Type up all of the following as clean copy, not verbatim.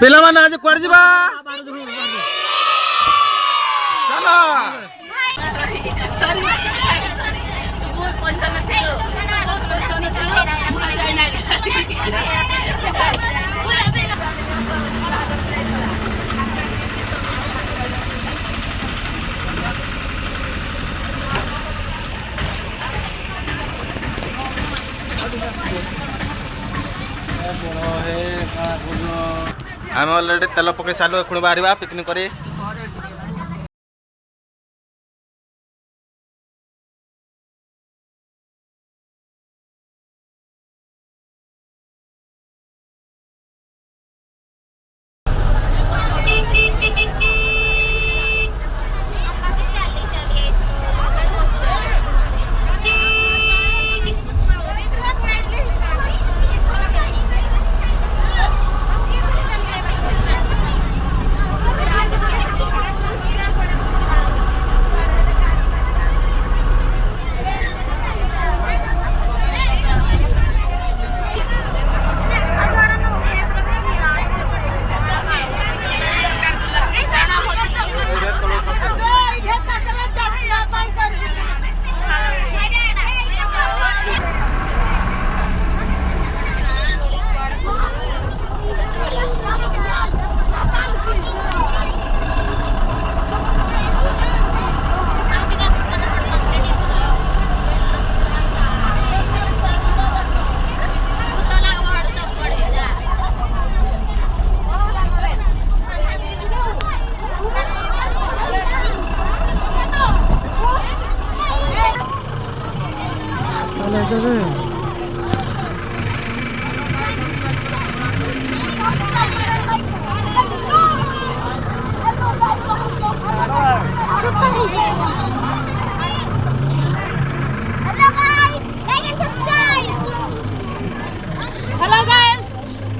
पिला माने आज कुआड़ जीवा चलो सॉरी तो बहुत पैसा न थियो बहुत पैसा न थियो मुझे जाई ना आम अलरेडी तेल पकई सालु एखुण बाहर पिकनिक करी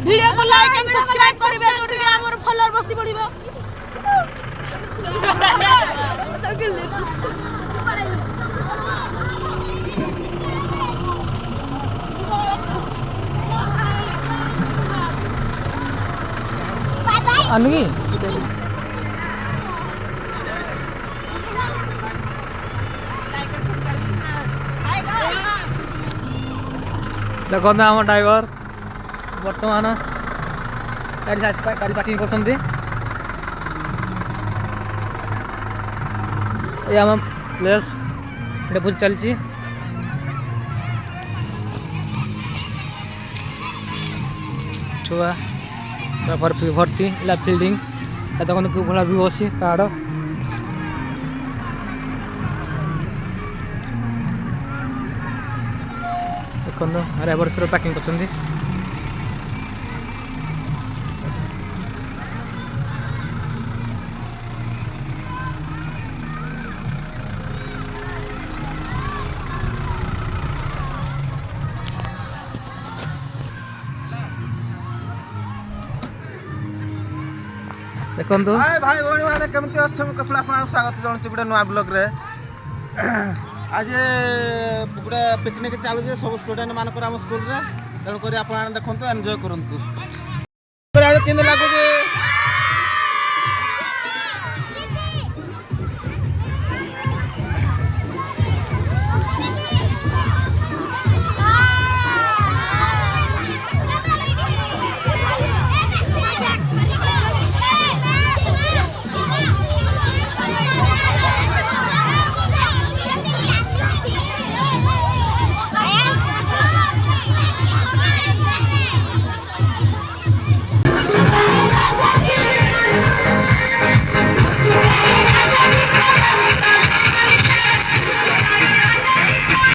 वीडियो को लाइक एंड सब्सक्राइब करिवे जोटी के हमर फॉलोअर बसी पड़िबो अनगी देखो ना हम ड्राइवर बर्तमान गाड़ी पार्किंग कर प्लेस बुझ चलती छुआ भर्ती फिल्डिंग देखो क्यों भला व्यू अच्छी पहाड़ देखो ड्राइवर पार्किंग कर देखो हाय भाई भौणी माने केमती अच्छे मु कपड़ा आपन स्वागत जणुची गुडे नुआ ब्लॉग रे आज गुडे पिकनिक चालू जे सब स्टूडेंट मान हम स्कूल रे तेणु करी आपन देखंतु एन्जॉय करंतु आज किन लागु जे